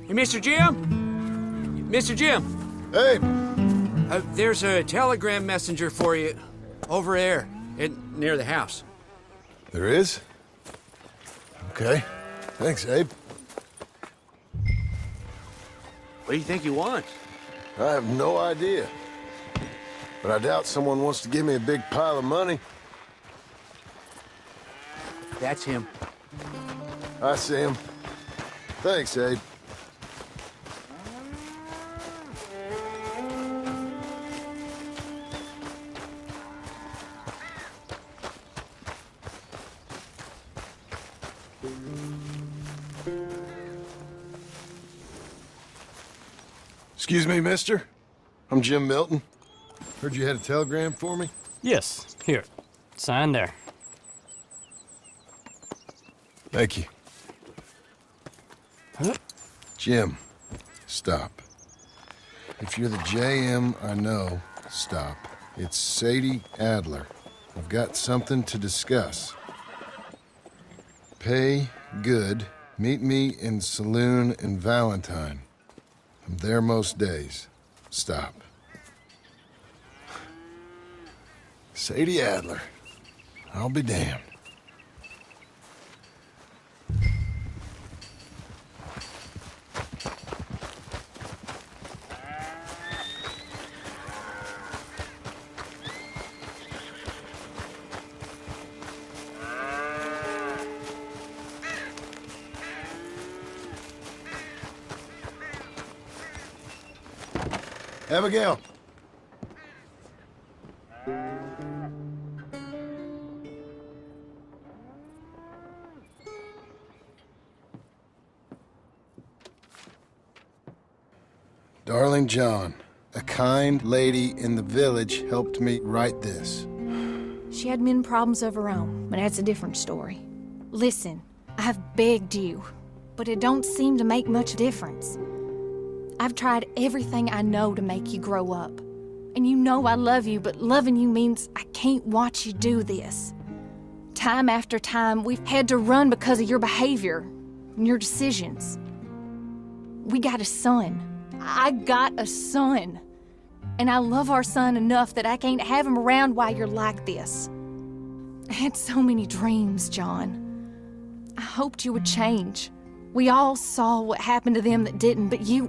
Hey, Mr. Jim? Mr. Jim? Hey! There's a telegram messenger for you over there, near the house. There is? Okay. Thanks, Abe. What do you think he wants? I have no idea. But I doubt someone wants to give me a big pile of money. That's him. I see him. Thanks, Abe. Excuse me, mister. I'm Jim Milton. Heard you had a telegram for me? Yes, here. Sign there. Thank you. Huh? Jim, stop. If you're the JM I know, stop. It's Sadie Adler. I've got something to discuss. Pay good. Meet me in Saloon in Valentine. I'm there most days. Stop. Sadie Adler. I'll be damned. Abigail. Darling John, a kind lady in the village helped me write this. She had men problems of her own, but that's a different story. Listen, I have begged you, but it don't seem to make much difference. I've tried everything I know to make you grow up. And you know I love you, but loving you means I can't watch you do this. Time after time, we've had to run because of your behavior and your decisions. We got a son. I got a son. And I love our son enough that I can't have him around while you're like this. I had so many dreams, John. I hoped you would change. We all saw what happened to them that didn't, but you...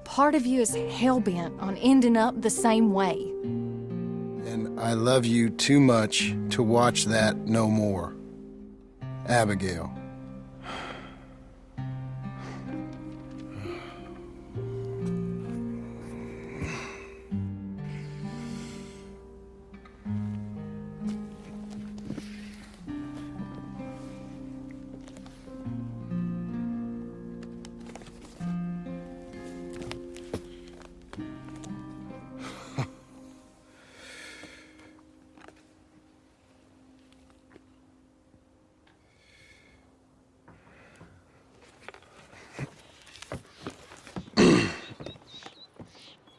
Part of you is hell-bent on ending up the same way. And I love you too much to watch that no more. Abigail.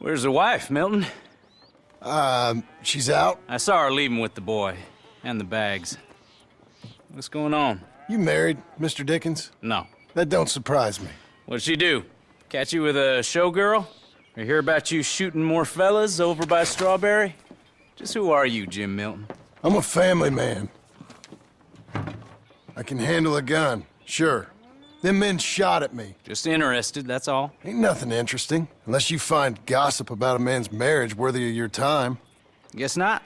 Where's the wife, Milton? She's out. I saw her leaving with the boy. And the bags. What's going on? You married, Mr. Dickens? No. That don't surprise me. What'd she do? Catch you with a showgirl? Or hear about you shooting more fellas over by Strawberry? Just who are you, Jim Milton? I'm a family man. I can handle a gun, sure. Them men shot at me. Just interested, that's all. Ain't nothing interesting, unless you find gossip about a man's marriage worthy of your time. Guess not.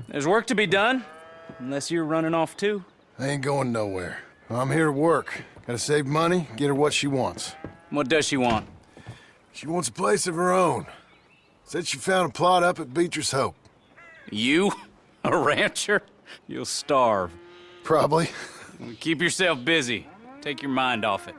There's work to be done, unless you're running off too. I ain't going nowhere. I'm here to work. Gotta save money, get her what she wants. What does she want? She wants a place of her own. Said she found a plot up at Beecher's Hope. You? A rancher? You'll starve. Probably. Keep yourself busy. Take your mind off it.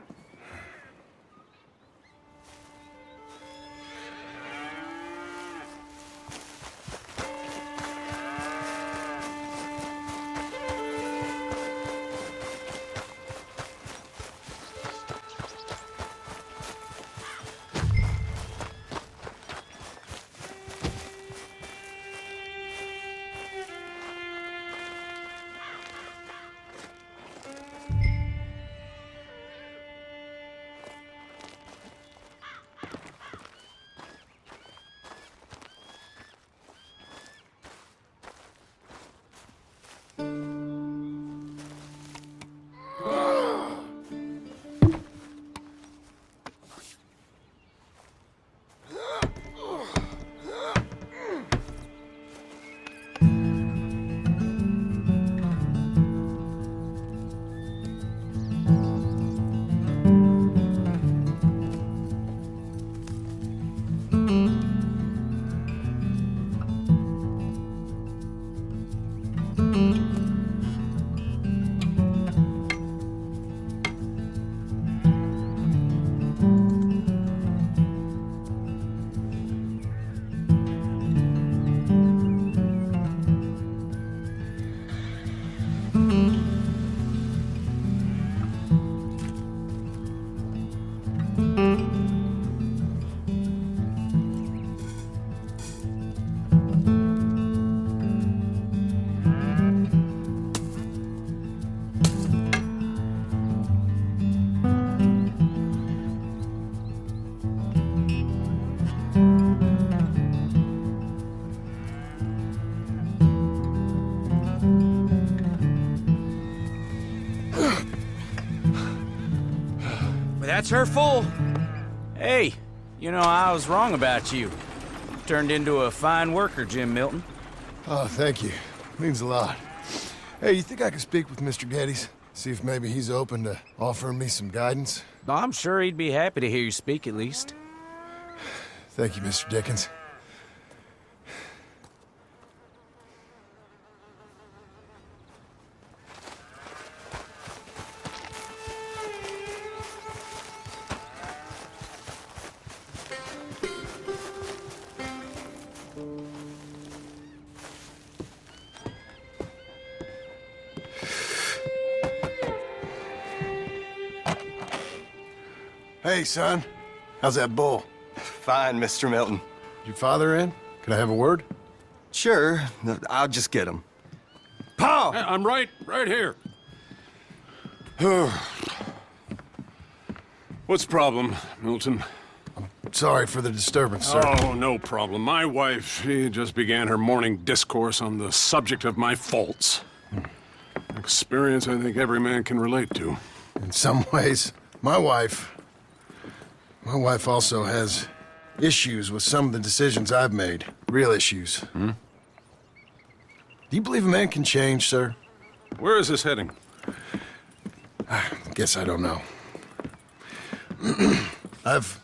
That's her full. Hey, you know, I was wrong about you. Turned into a fine worker, Jim Milton. Oh, thank you. Means a lot. Hey, you think I could speak with Mr. Geddes? See if maybe he's open to offering me some guidance? I'm sure he'd be happy to hear you speak, at least. Thank you, Mr. Dickens. Hey, son. How's that bull? Fine, Mr. Milton. Your father in? Can I have a word? Sure, I'll just get him. Pa! I'm right here. What's the problem, Milton? Sorry for the disturbance, sir. Oh, no problem. My wife, she just began her morning discourse on the subject of my faults. Experience I think every man can relate to. In some ways, my wife also has issues with some of the decisions I've made. Real issues. Do you believe a man can change, sir? Where is this heading? Guess I don't know. I've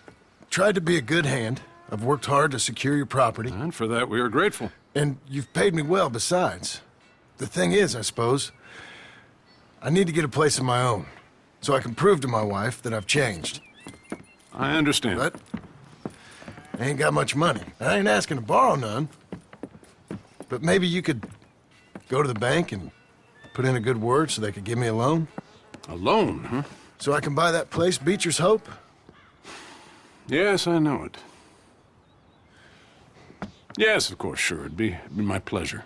tried to be a good hand. I've worked hard to secure your property. And for that, we are grateful. And you've paid me well besides. The thing is, I suppose, I need to get a place of my own, so I can prove to my wife that I've changed. I understand. But I ain't got much money. I ain't asking to borrow none. But maybe you could go to the bank and put in a good word so they could give me a loan? A loan, huh? So I can buy that place, Beecher's Hope? Yes, I know it. Yes, of course, sure. It'd be my pleasure.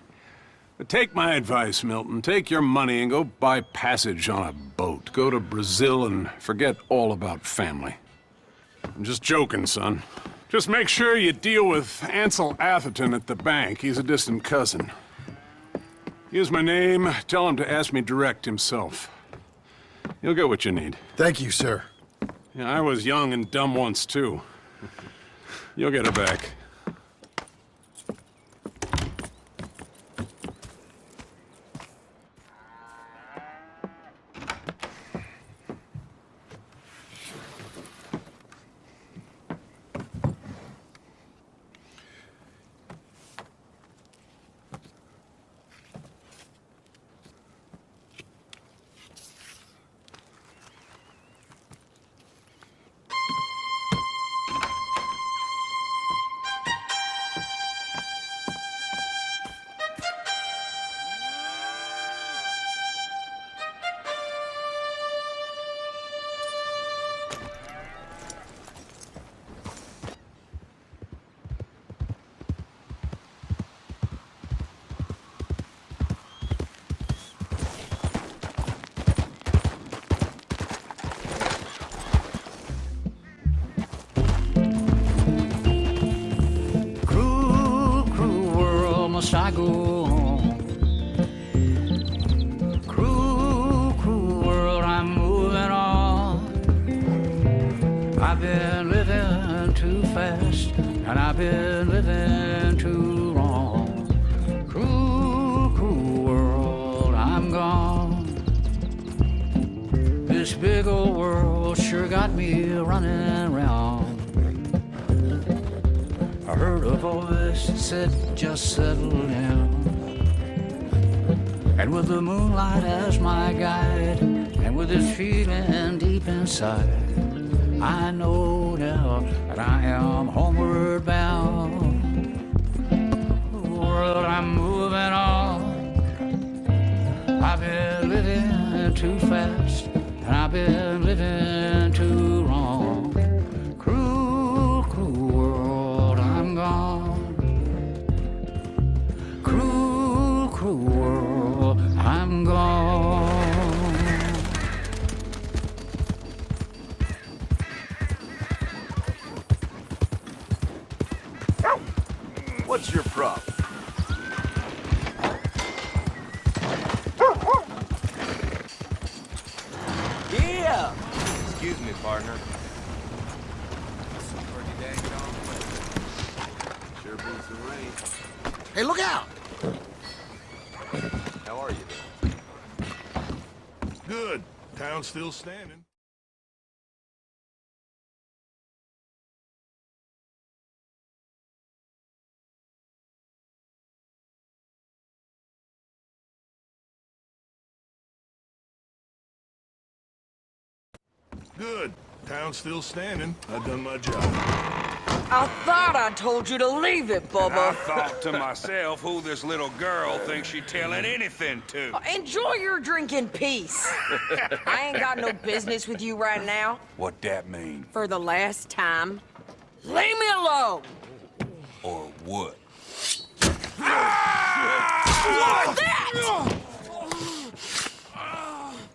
But take my advice, Milton. Take your money and go buy passage on a boat. Go to Brazil and forget all about family. I'm just joking, son. Just make sure you deal with Ansel Atherton at the bank. He's a distant cousin. Here's my name. Tell him to ask me direct himself. You'll get what you need. Thank you, sir. Yeah, I was young and dumb once, too. You'll get it back. I go on. Cruel, cruel world, I'm moving on. I've been living too fast, and I've been living too wrong. Cruel, cruel world, I'm gone. This big old world sure got me running round. I heard a voice that said, just settle down. And with the moonlight as my guide, and with this feeling deep inside, I know now that I am homeward bound. World, I'm moving on. I've been living too fast, and I've been living too wrong. Cruel, cruel world, I'm gone. Cruel, cruel world, I'm gone. What's your problem? Yeah! Excuse me, partner. Hey, look out! How are you? Good. Town's still standing. Good. Town's still standing. I done my job. I thought I told you to leave it, I Bubba. thought to myself who this little girl thinks she telling anything to. Enjoy your drink in peace. I ain't got no business with you right now. What that mean? For the last time, leave me alone. Or what? What's that?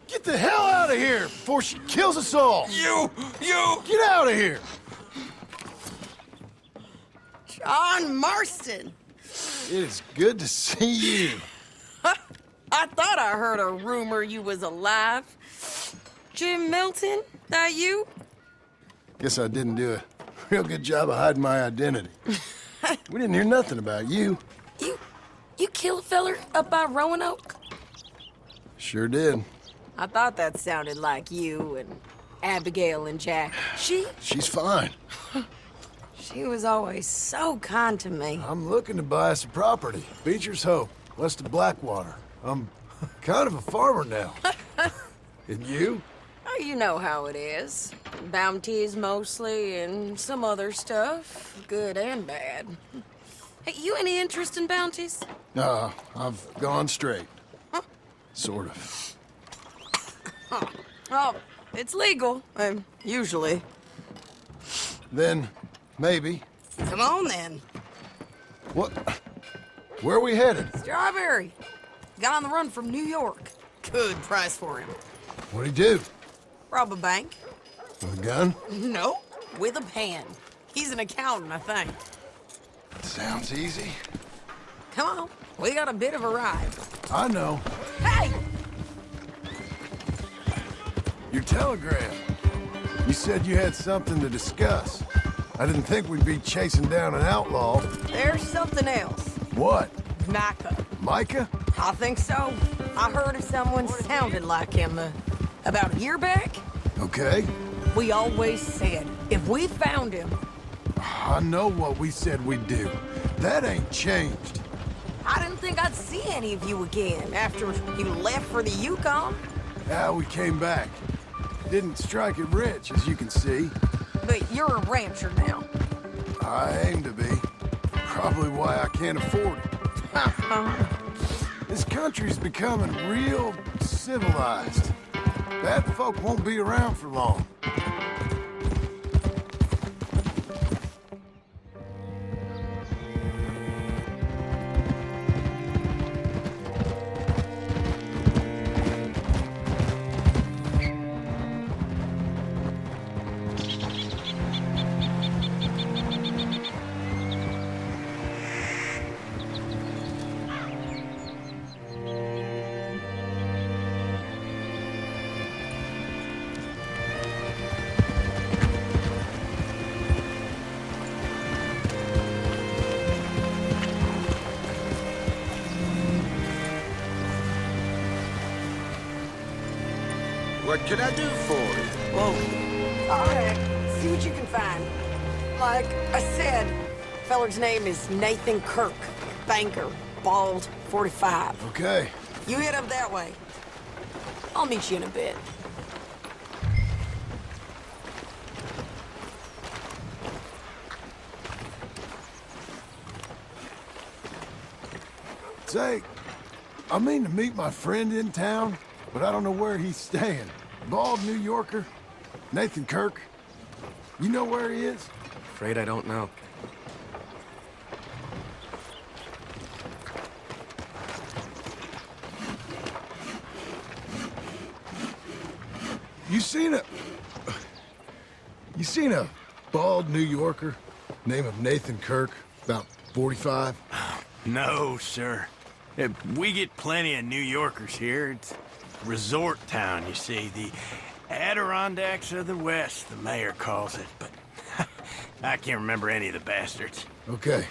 Get the hell out of here before she kills us all! You! Get out of here! John Marston. It is good to see you. I thought I heard a rumor you was alive. Jim Milton, that you? Guess I didn't do a real good job of hiding my identity. We didn't hear nothing about you. You kill a feller up by Roanoke? Sure did. I thought that sounded like you and Abigail and Jack. She's fine. She was always so kind to me. I'm looking to buy us a property. Beecher's Hope, west of Blackwater. I'm kind of a farmer now. And you? Oh, you know how it is. Bounties mostly, and some other stuff, good and bad. Hey, you any interest in bounties? No, I've gone straight. Sort of. Oh, it's legal, usually. Then, maybe. Come on, then. What? Where are we headed? Strawberry. Got on the run from New York. Good price for him. What'd he do? Rob a bank? With a gun? No, with a pen. He's an accountant, I think. Sounds easy. Come on, we got a bit of a ride. I know. Hey! Your telegram. You said you had something to discuss. I didn't think we'd be chasing down an outlaw. There's something else. What? Micah. Micah? I think so. I heard of someone sounded like him about a year back. Okay. We always said, if we found him... I know what we said we'd do. That ain't changed. I didn't think I'd see any of you again after you left for the Yukon. Yeah, we came back. Didn't strike it rich, as you can see. But you're a rancher now. I aim to be. Probably why I can't afford it. This country's becoming real civilized. Bad folk won't be around for long. What can I do for you? Whoa. All right, see what you can find. Like I said, feller's name is Nathan Kirk. Banker, bald, 45. Okay. You head up that way. I'll meet you in a bit. Say, I mean to meet my friend in town, but I don't know where he's staying. Bald New Yorker, Nathan Kirk. You know where he is? Afraid I don't know. You seen a bald New Yorker, name of Nathan Kirk, about 45? No, sir. We get plenty of New Yorkers here. It's a resort town, you see. The Adirondacks of the West, the mayor calls it. But I can't remember any of the bastards. Okay.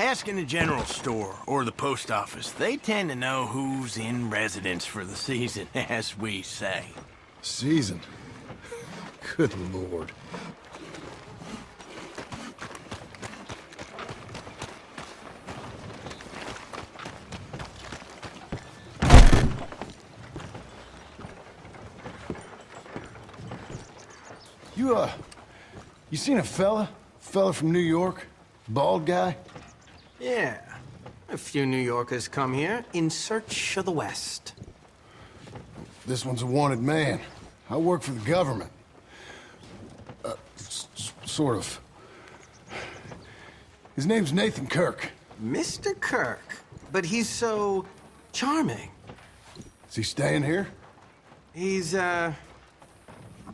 Ask in the general store or the post office. They tend to know who's in residence for the season, as we say. Season? Good Lord. You seen a fella? Fella from New York? Bald guy? Yeah. A few New Yorkers come here in search of the West. This one's a wanted man. I work for the government. Sort of. His name's Nathan Kirk. Mr. Kirk? But he's so charming. Is he staying here? He's, up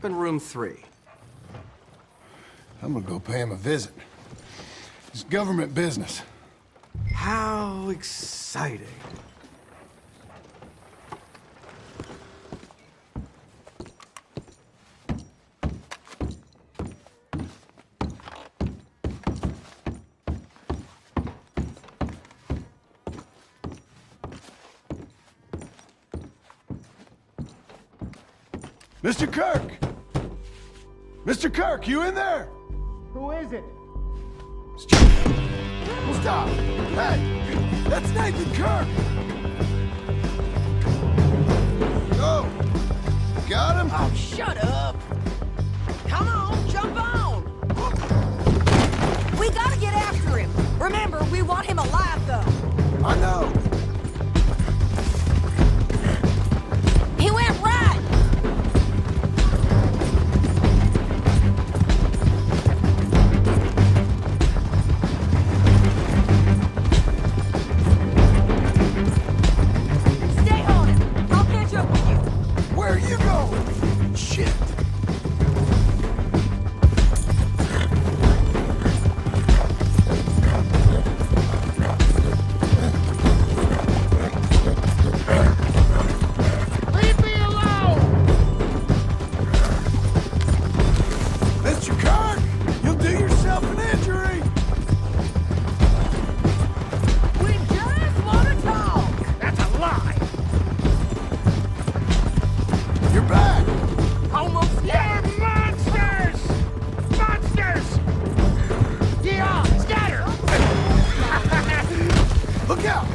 in room 3. I'm gonna go pay him a visit. It's government business. How exciting. Mr. Kirk! Mr. Kirk, you in there? Who is it? Stop! Hey! That's Nathan Kirk! Go! Got him? Oh, shut up! Come on, jump on! We gotta get after him. Remember, we want him alive, though. I know! He went right! Stay on him. I'll catch up with you. Where are you going? Shit! Leave me alone! Mr. Kirk! You'll do yourself an injury! We just want to talk. That's a lie! You're back! Almost there. You're monsters! Monsters! Yeah, scatter! Look out!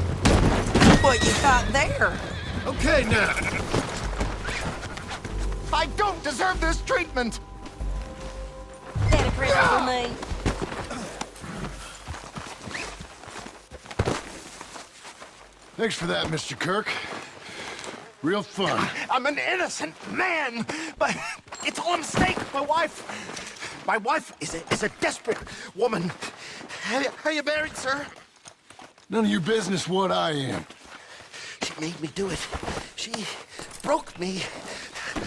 What you got there? Okay, now. I don't deserve this treatment! That a present for me? Thanks for that, Mr. Kirk. Real fun. I'm an innocent man, but it's all a mistake. My wife is a desperate woman. Are you married, sir? None of your business what I am. She made me do it. She broke me.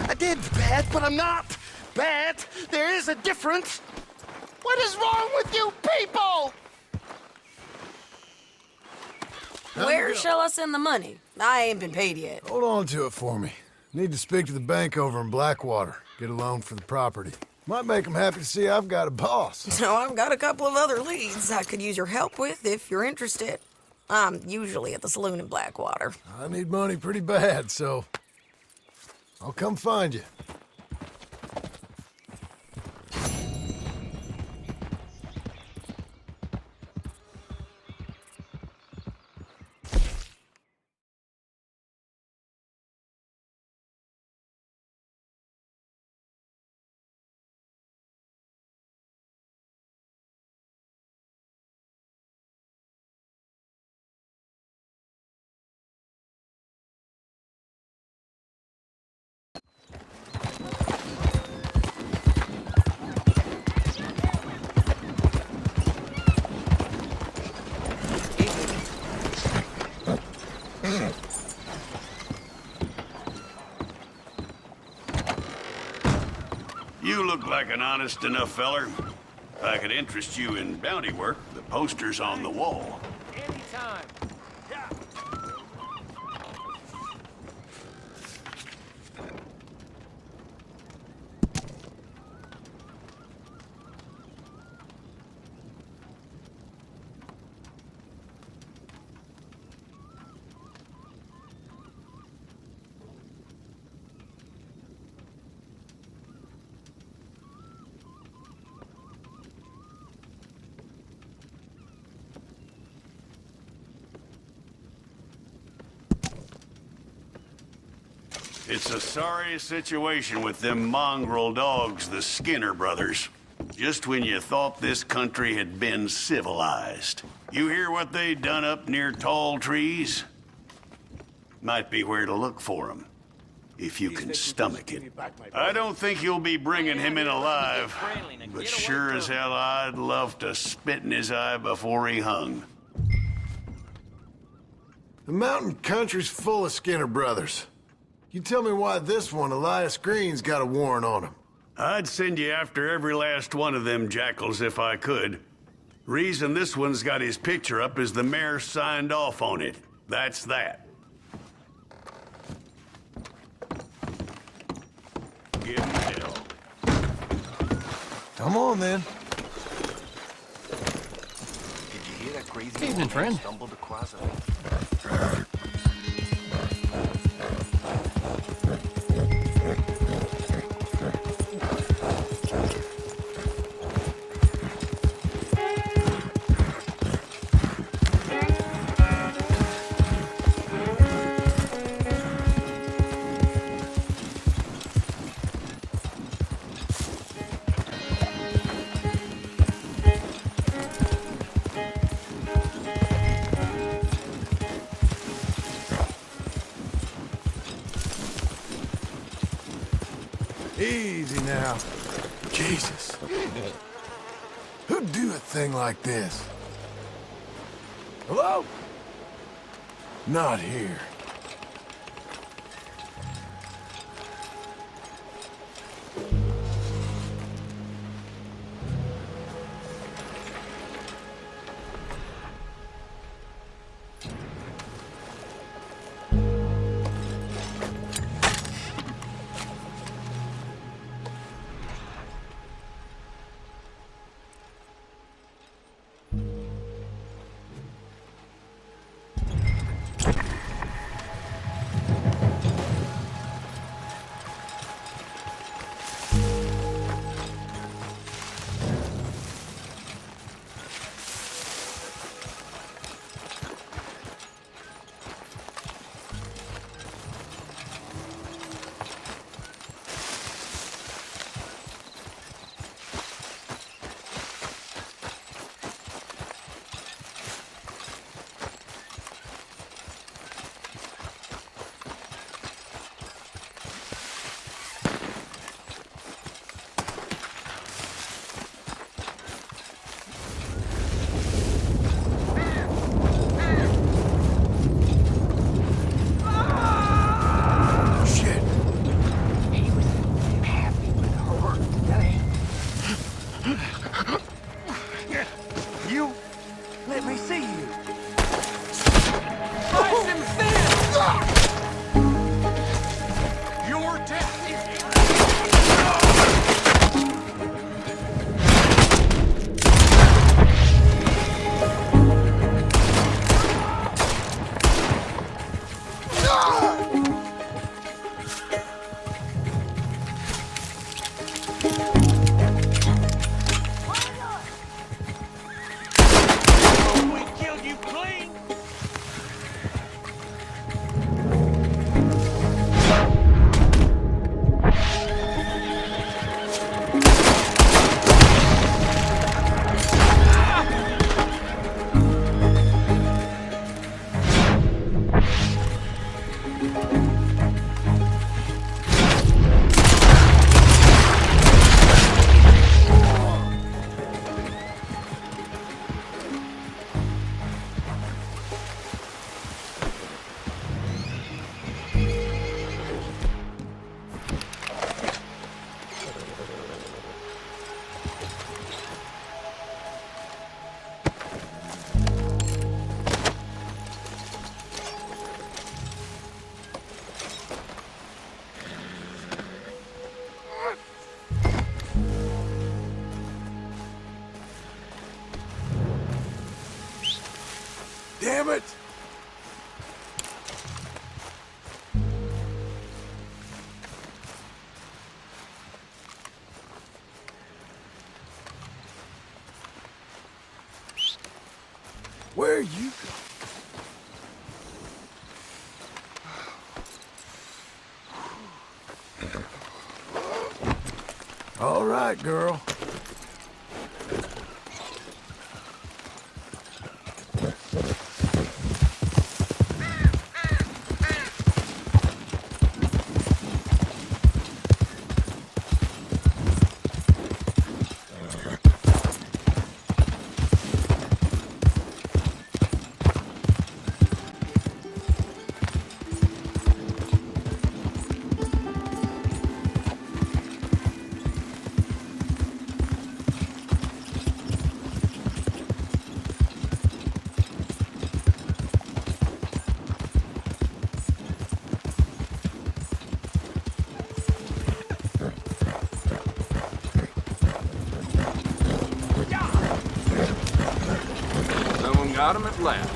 I did bad, but I'm not bad. There is a difference. What is wrong with you people? Where shall I send the money? I ain't been paid yet. Hold on to it for me. Need to speak to the bank over in Blackwater. Get a loan for the property. Might make them happy to see I've got a boss. So I've got a couple of other leads I could use your help with if you're interested. I'm usually at the saloon in Blackwater. I need money pretty bad, so I'll come find you. You look like an honest enough feller. If I could interest you in bounty work, the poster's on the wall. Anytime. It's a sorry situation with them mongrel dogs, the Skinner brothers. Just when you thought this country had been civilized. You hear what they done up near tall trees? Might be where to look for them, if you can stomach it. I don't think you'll be bringing him in alive, but sure as hell I'd love to spit in his eye before he hung. The mountain country's full of Skinner brothers. You tell me why this one, Elias Green's got a warrant on him. I'd send you after every last one of them jackals if I could. Reason this one's got his picture up is the mayor signed off on it. That's that. Give him hell. Come on, then. Did you hear that crazy Evening, friend. Stumbled across a... Easy now. Jesus. Who'd do a thing like this? Hello? Not here. Damn it! Where are you going? right, girl. Got him at last.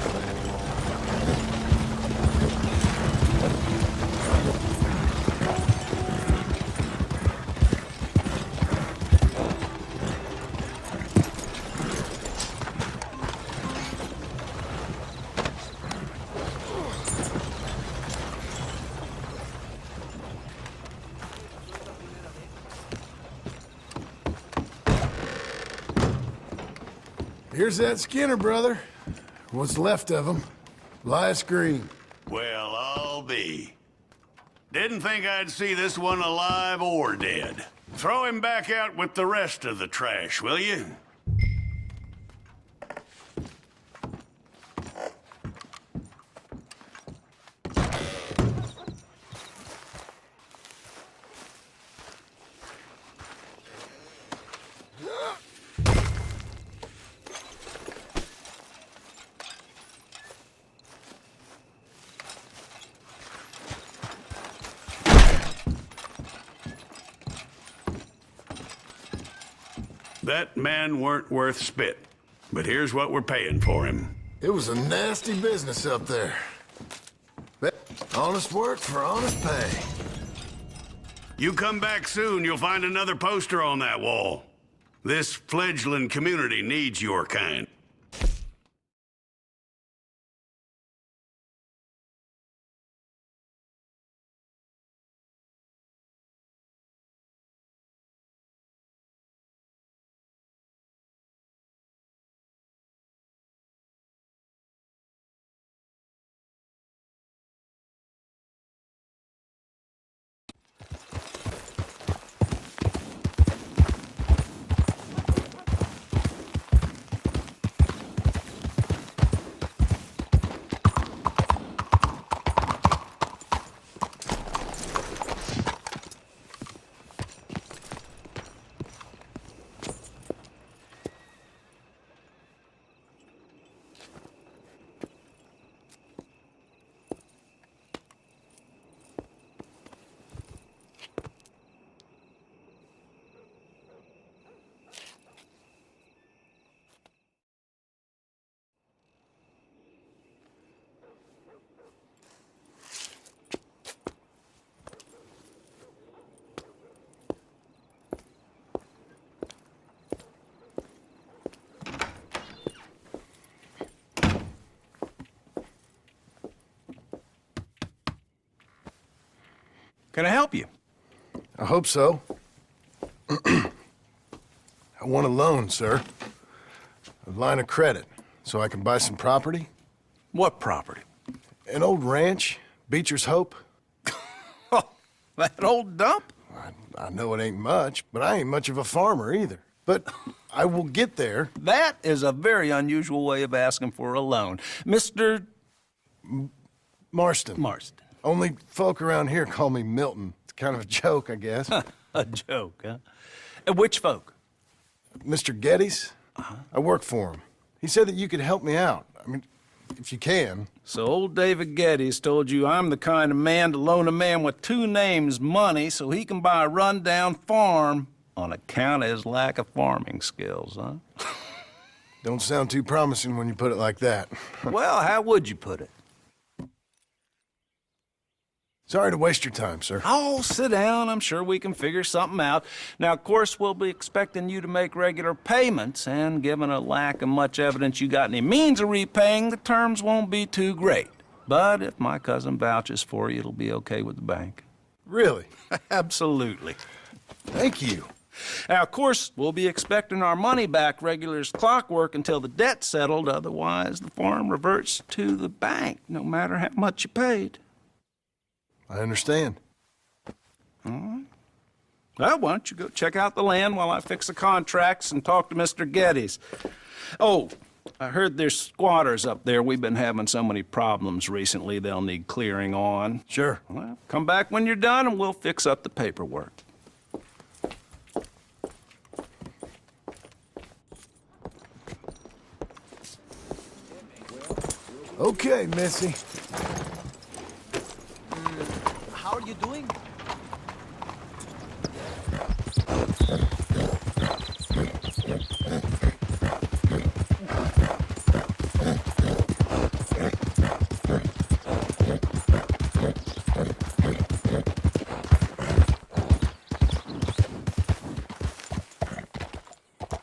Here's that Skinner brother. What's left of him. Elias Green. Well, I'll be. Didn't think I'd see this one alive or dead. Throw him back out with the rest of the trash, will you? That man weren't worth spit. But here's what we're paying for him. It was a nasty business up there. Honest work for honest pay. You come back soon, you'll find another poster on that wall. This fledgling community needs your kind. Can I help you? I hope so. I want a loan, sir. A line of credit, so I can buy some property. What property? An old ranch, Beecher's Hope. Oh, that old dump? I know it ain't much, but I ain't much of a farmer either. But I will get there. That is a very unusual way of asking for a loan. Mr. Marston. Marston. Only folk around here call me Milton. It's kind of a joke, I guess. A joke, huh? Which folk? Mr. Geddes. I work for him. He said that you could help me out. I mean, if you can. So old David Geddes told you I'm the kind of man to loan a man with two names money so he can buy a rundown farm on account of his lack of farming skills, huh? Don't sound too promising when you put it like that. Well, how would you put it? Sorry to waste your time, sir. Oh, sit down. I'm sure we can figure something out. Now, of course, we'll be expecting you to make regular payments, and given a lack of much evidence you got any means of repaying, the terms won't be too great. But if my cousin vouches for you, it'll be okay with the bank. Really? Absolutely. Thank you. Now, of course, we'll be expecting our money back regular as clockwork until the debt's settled. Otherwise, the farm reverts to the bank, no matter how much you paid. I understand. All right. Well, why don't you go check out the land while I fix the contracts and talk to Mr. Geddes. Oh, I heard there's squatters up there. We've been having so many problems recently, they'll need clearing on. Sure. Well, come back when you're done and we'll fix up the paperwork. Okay, Missy. How are you doing?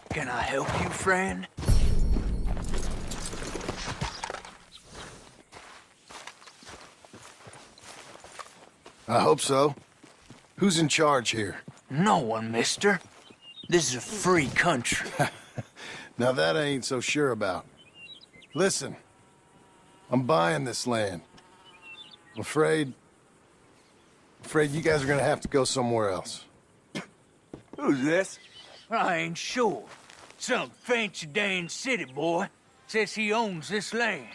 Can I help you, friend? I hope so. Who's in charge here? No one, mister. This is a free country. Now that I ain't so sure about. Listen, I'm buying this land. I'm afraid you guys are gonna have to go somewhere else. Who's this? I ain't sure. Some fancy Dan city boy says he owns this land.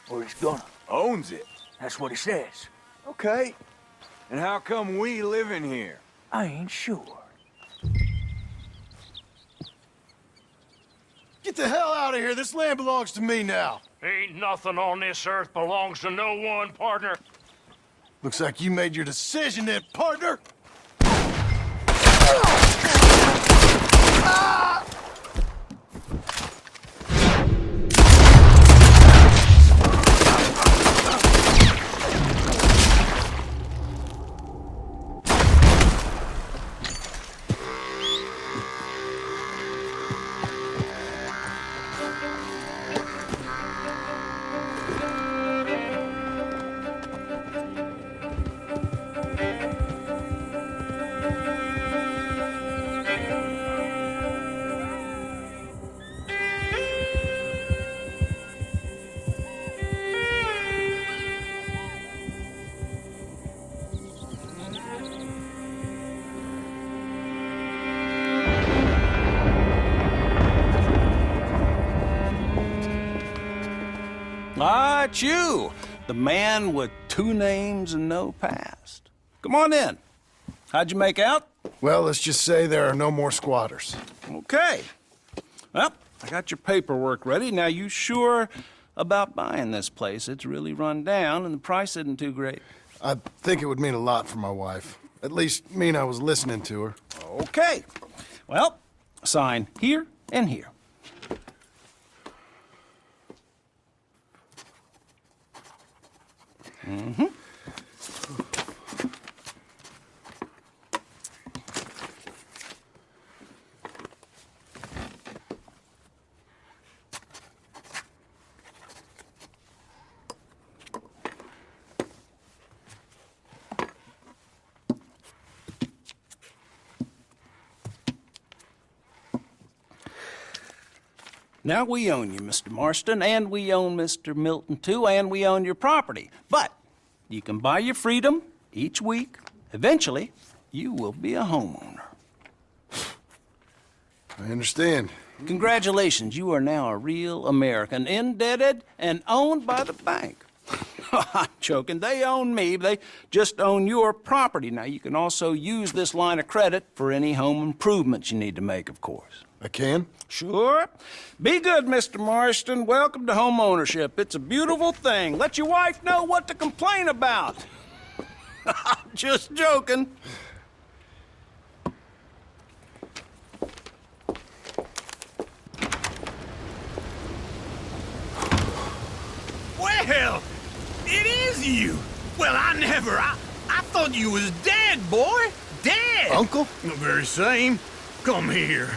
Or he's gonna. Owns it? That's what he says. Okay. And how come we live in here? I ain't sure. Get the hell out of here. This land belongs to me now. Ain't nothing on this earth belongs to no one, partner. Looks like you made your decision then, partner. Ah, it's you, the man with 2 names and no past. Come on in. How'd you make out? Well, let's just say there are no more squatters. Okay. Well, I got your paperwork ready. Now, you sure about buying this place? It's really run down, and the price isn't too great. I think it would mean a lot for my wife. At least mean I was listening to her. Okay. Well, sign here and here. Mm-hmm. Now we own you, Mr. Marston, and we own Mr. Milton, too, and we own your property. But you can buy your freedom each week. Eventually, you will be a homeowner. I understand. Congratulations, you are now a real American, indebted and owned by the bank. I'm joking. They own me. They just own your property. Now, you can also use this line of credit for any home improvements you need to make, of course. I can? Sure. Be good, Mr. Marston. Welcome to home ownership. It's a beautiful thing. Let your wife know what to complain about. Just joking. Well, it is you. Well, I thought you was dead, boy. Dead. Uncle? The very same. Come here.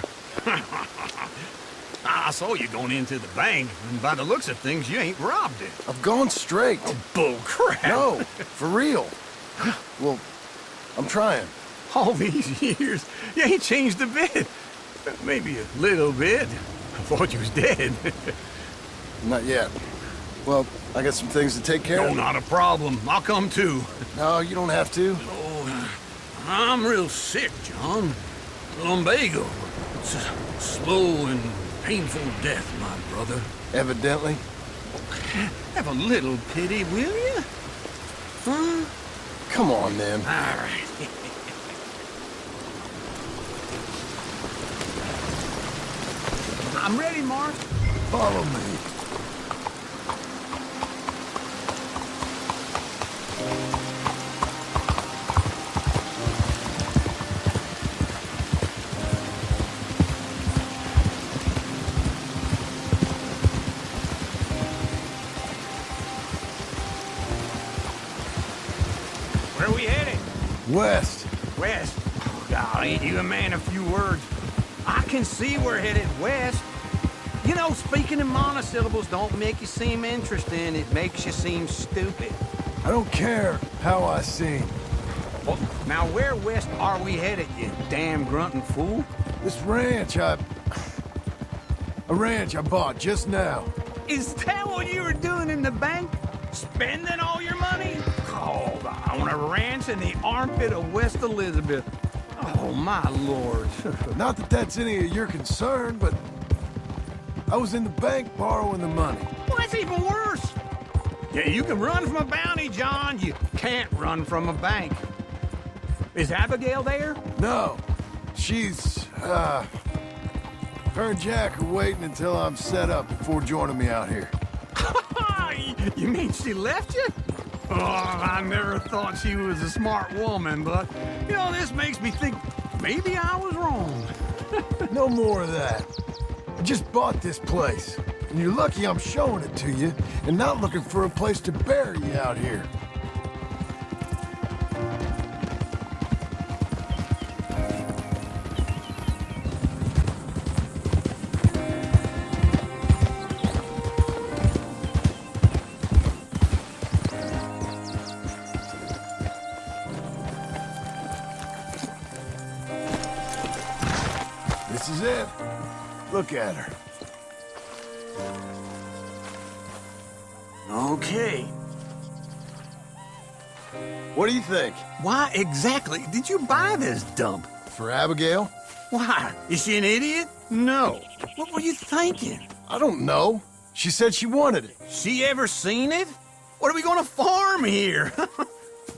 I saw you going into the bank, and by the looks of things, you ain't robbed it. I've gone straight. Oh, bull crap. No, for real. Well, I'm trying. All these years, you ain't changed a bit. Maybe a little bit. I thought you was dead. Not yet. Well, I got some things to take care No, of. not a problem. I'll come too. No, you don't have to. Oh, I'm real sick, John. Lumbago. It's a slow and painful death, my brother. Evidently. Have a little pity, will you? Huh? Come on, then. All right. I'm ready, Mark. Follow me. Where are we headed? West. West. Oh, God, ain't you a man of few words? I can see we're headed west. You know, speaking in monosyllables don't make you seem interesting. It makes you seem stupid. I don't care how I sing. Well, now where west are we headed, you damn grunting fool? This ranch a ranch I bought just now. Is that what you were doing in the bank? Spending all your money? Oh, on a ranch in the armpit of West Elizabeth. Oh, my lord. Not that that's any of your concern, but I was in the bank borrowing the money. Well, that's even worse. Yeah, you can run from a bounty, John. You can't run from a bank. Is Abigail there? No. She's, her and Jack are waiting until I'm set up before joining me out here. You mean she left you? Oh, I never thought she was a smart woman, but, you know, this makes me think maybe I was wrong. No more of that. I just bought this place, and you're lucky I'm showing it to you and not looking for a place to bury you out here. This is it. Look at her. Okay. What do you think? Why exactly did you buy this dump? For Abigail? Why? Is she an idiot? No. What were you thinking? I don't know. She said she wanted it. She ever seen it? What are we gonna farm here?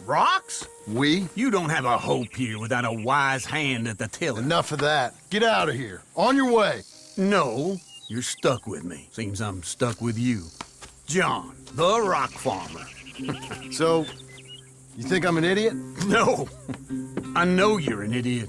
Rocks? We? You don't have a hope here without a wise hand at the tiller. Enough of that. Get out of here. On your way. No, you're stuck with me. Seems I'm stuck with you. John, the rock farmer. So, you think I'm an idiot? No. I know you're an idiot.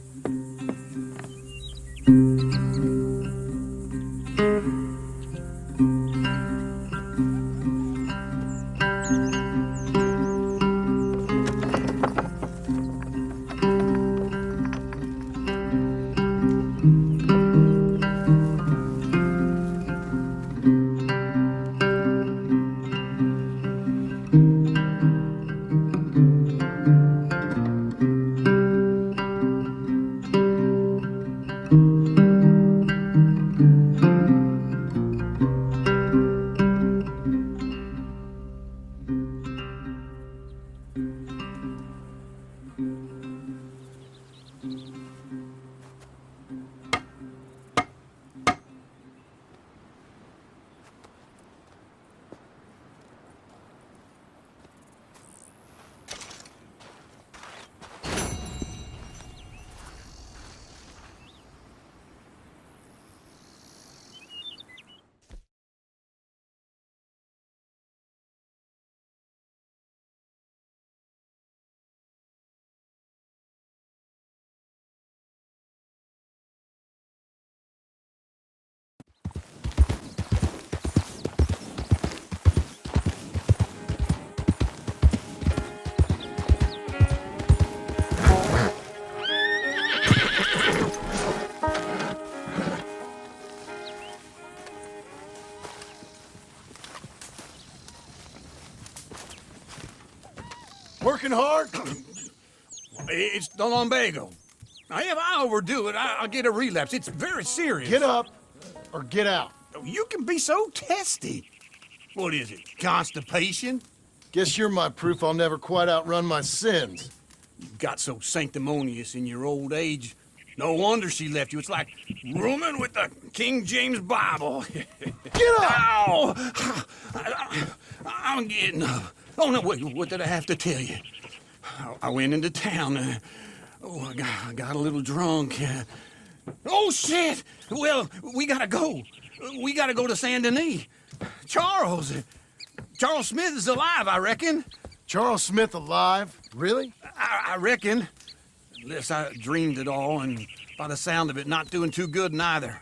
Working hard? It's the lumbago. Now, if I overdo it, I'll get a relapse. It's very serious. Get up or get out. You can be so testy. What is it, constipation? Guess you're my proof I'll never quite outrun my sins. You got so sanctimonious in your old age. No wonder she left you. It's like rooming with the King James Bible. Get up! Ow! I'm getting up. Oh, no, wait, what did I have to tell you? I went into town. I got a little drunk. Oh, shit! Well, we gotta go. We gotta go to Saint Denis. Charles Smith is alive, I reckon. Charles Smith alive? Really? I reckon. Unless I dreamed it all, and by the sound of it, not doing too good neither.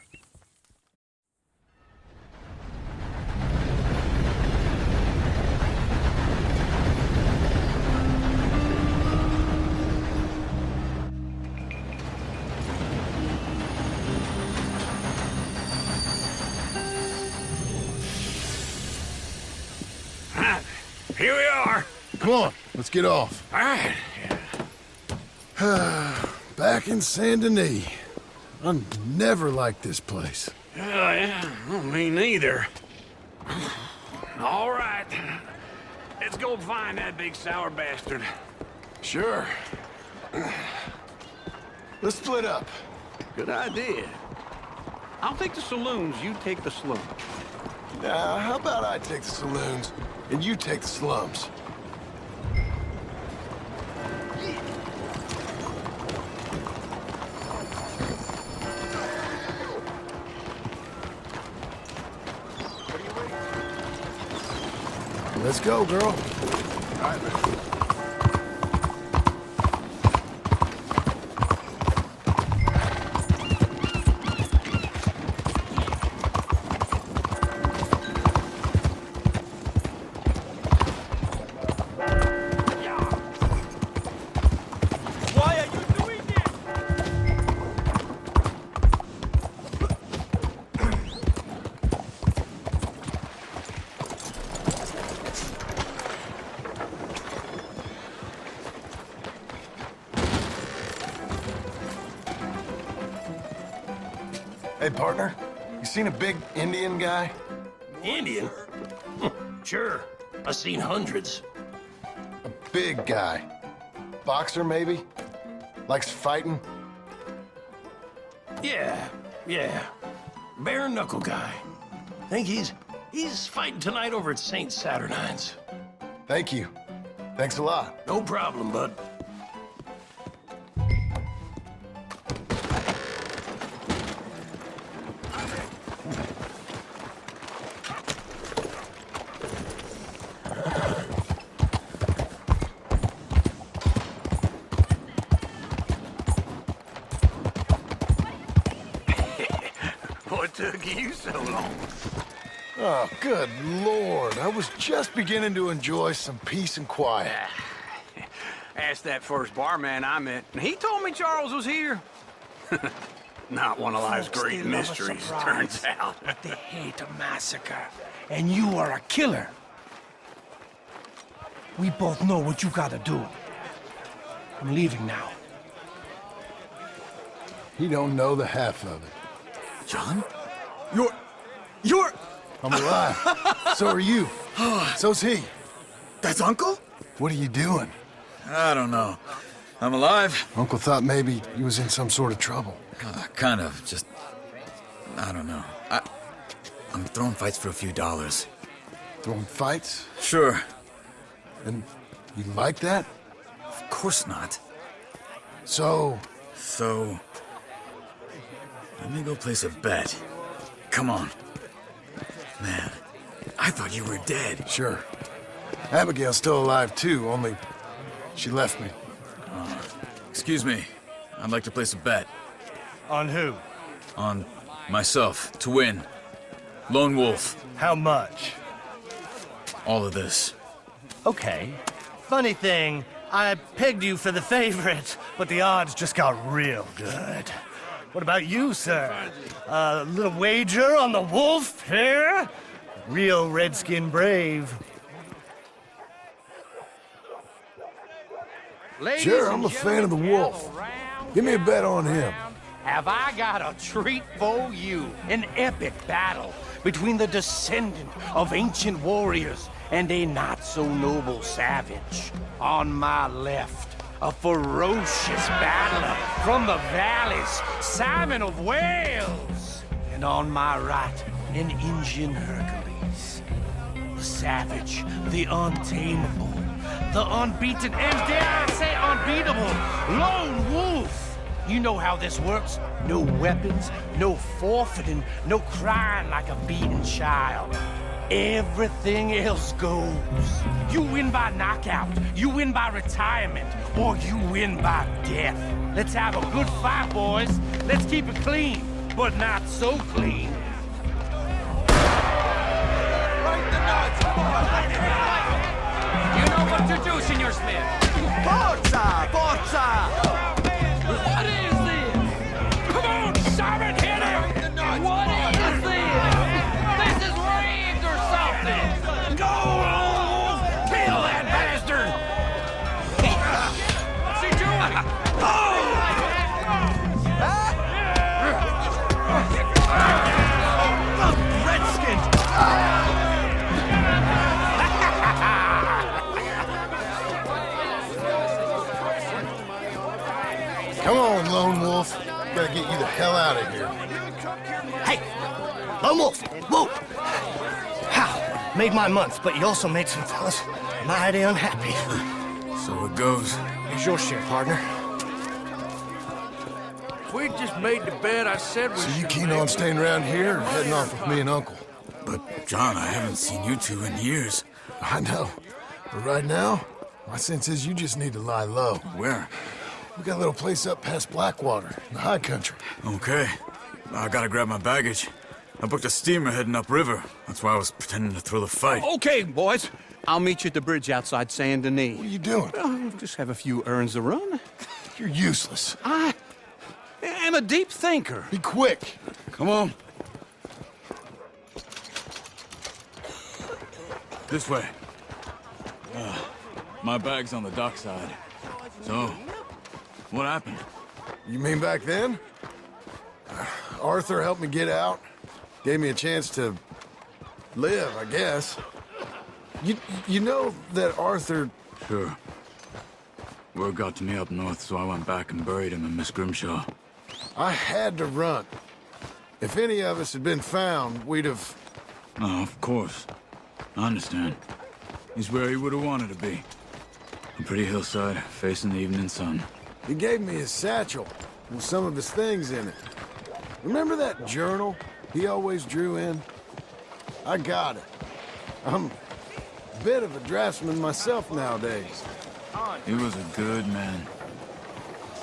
Here we are. Come on, let's get off. All right. Back in Saint Denis. I never liked this place. Yeah, me neither. All right. Let's go find that big sour bastard. Sure. Let's split up. Good idea. I'll take the saloons, you take the slums. Now, how about I take the saloons and you take the slums? Let's go, girl. All right, man. Hey, partner, you seen a big Indian guy? Indian? Sure. I've seen hundreds. A big guy. Boxer, maybe? Likes fighting? Yeah. Bare knuckle guy. Think he's fighting tonight over at St. Saturnine's. Thank you. Thanks a lot. No problem, bud. What took you so long? Oh, good Lord. I was just beginning to enjoy some peace and quiet. Asked that first barman I met, and he told me Charles was here. Not one of life's great mysteries, turns out. They hate a massacre, and you are a killer. We both know what you gotta do. I'm leaving now. He don't know the half of it. John? You're... I'm alive. So are you. So's he. That's Uncle? What are you doing? I don't know. I'm alive. Uncle thought maybe he was in some sort of trouble. Kind of. Just... I don't know. I'm throwing fights for a few dollars. Throwing fights? Sure. And you like that? Of course not. So... Let me go place a bet. Come on. Man, I thought you were dead. Sure. Abigail's still alive, too, only she left me. Excuse me. I'd like to place a bet. On who? On myself, to win. Lone Wolf. How much? All of this. Okay. Funny thing, I pegged you for the favorite, but the odds just got real good. What about you, sir? A little wager on the wolf here? Real redskin brave. Ladies Sure, and I'm a fan of the gentlemen, wolf. gather round, Give me a bet on him. Have I got a treat for you? An epic battle between the descendant of ancient warriors and a not-so-noble savage. On my left, a ferocious battler from the valleys, Simon of Wales. And on my right, an Indian Hercules. The savage, the untamable, the unbeaten, and dare I say unbeatable, lone wolf. You know how this works. No weapons, no forfeiting, no crying like a beaten child. Everything else goes. You win by knockout, you win by retirement, or you win by death. Let's have a good fight, boys. Let's keep it clean, but not so clean. You know what to do, Senor Smith. Forza! Forza! What is this? Come on, Simon, hit him! What is this? This is rigged or something! Go, Wolf! Kill that bastard! What's he doing? Come on, Lone Wolf. Gotta get you the hell out of here. Hey! Lone Wolf! Whoa! How? Made my month, but you also made some fellas mighty unhappy. So it goes. Here's your share, partner. We just made the bed I said we So you should keen make. on staying around here or heading off with me and Uncle? But, John, I haven't seen you two in years. I know. But right now, my sense is you just need to lie low. Where? We got a little place up past Blackwater, in the high country. Okay. I gotta grab my baggage. I booked a steamer heading upriver. That's why I was pretending to throw the fight. Okay, boys. I'll meet you at the bridge outside Saint Denis. What are you doing? Oh, just have a few errands to run. You're useless. I am a deep thinker. Be quick. Come on. This way. My bag's on the dockside. So, what happened? You mean back then? Arthur helped me get out. Gave me a chance to live, I guess. You know that Arthur... Sure. Word got to me up north, so I went back and buried him in Miss Grimshaw. I had to run. If any of us had been found, we'd have... Oh, of course. I understand. He's where he would have wanted to be. A pretty hillside, facing the evening sun. He gave me his satchel with some of his things in it. Remember that journal he always drew in? I got it. I'm a bit of a draftsman myself nowadays. He was a good man.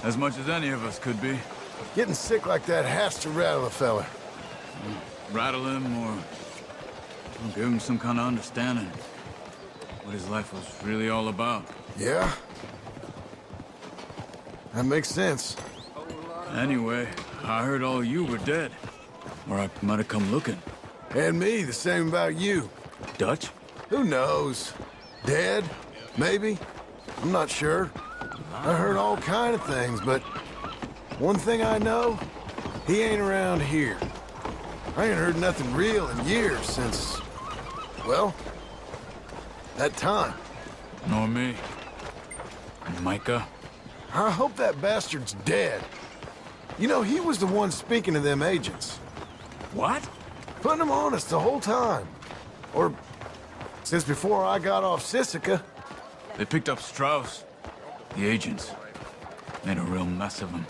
As much as any of us could be. Getting sick like that has to rattle a fella. Rattle him or give him some kind of understanding. What his life was really all about. Yeah? That makes sense. Anyway, I heard all you were dead. Or I might have come looking. And me, the same about you. Dutch? Who knows? Dead? Maybe? I'm not sure. I heard all kind of things, but one thing I know, he ain't around here. I ain't heard nothing real in years since, well, that time. Nor me. And Micah? I hope that bastard's dead. You know, he was the one speaking to them agents. What? Putting them on us the whole time. Or since before I got off Sisika. They picked up Strauss. The agents. Made a real mess of him.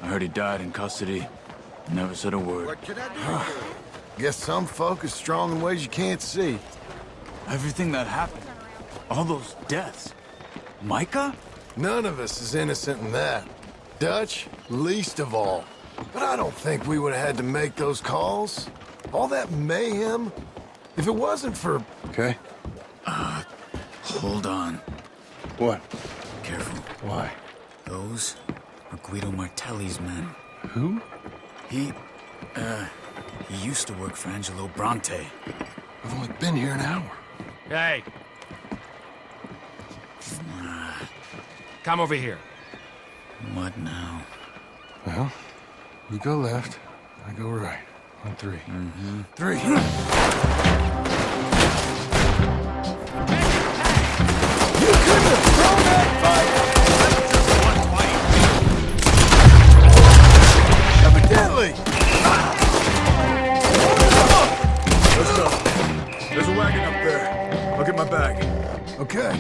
I heard he died in custody. Never said a word. Guess some folk is strong in ways you can't see. Everything that happened. All those deaths. Micah? None of us is innocent in that. Dutch, least of all. But I don't think we would have had to make those calls. All that mayhem. If it wasn't for... Okay. Hold on. What? Careful. Why? Those are Guido Martelli's men. Who? He used to work for Angelo Bronte. I've only been here an hour. Hey. Come over here. What now? Well, you go left, I go right. On three. Mm-hmm. 3. You couldn't have thrown that fight! Evidently! Let's go. There's a wagon up there. I'll get my bag. Okay.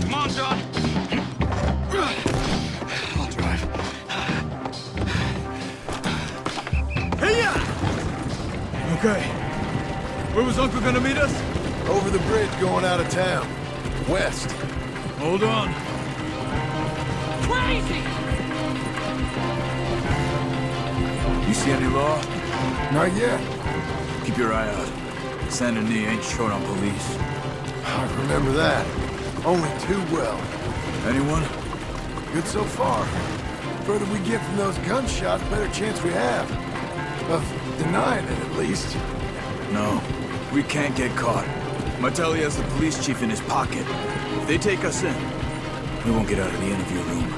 Come on, John. I'll drive. Hey-ya! Okay. Where was Uncle gonna meet us? Over the bridge going out of town. West. Hold on. Crazy! You see any law? Not yet. Keep your eye out. Saint Denis ain't short on police. I remember that. Only too well. Anyone? Good so far. Further we get from those gunshots, better chance we have. Of denying it, at least. No. We can't get caught. Martelli has the police chief in his pocket. If they take us in, we won't get out of the interview room.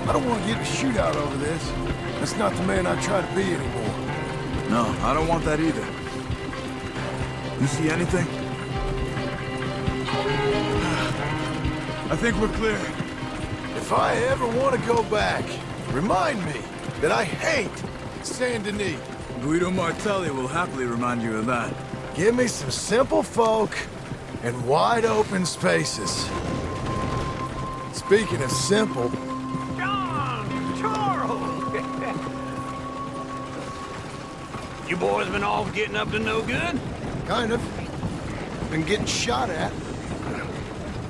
I don't want to get a shootout over this. That's not the man I try to be anymore. No, I don't want that either. You see anything? I think we're clear. If I ever want to go back, remind me that I hate Saint Denis. Guido Martelli will happily remind you of that. Give me some simple folk and wide open spaces. Speaking of simple, John! Charles! You boys been all getting up to no good? kind of. Been getting shot at.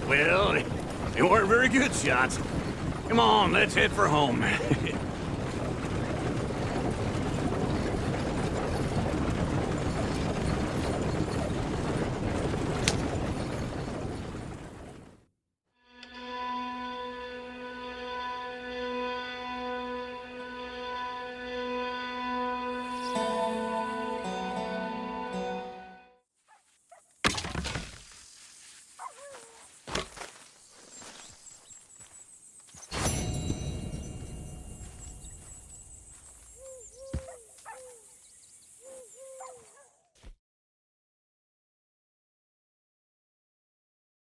Well, they weren't very good shots. Come on, let's head for home.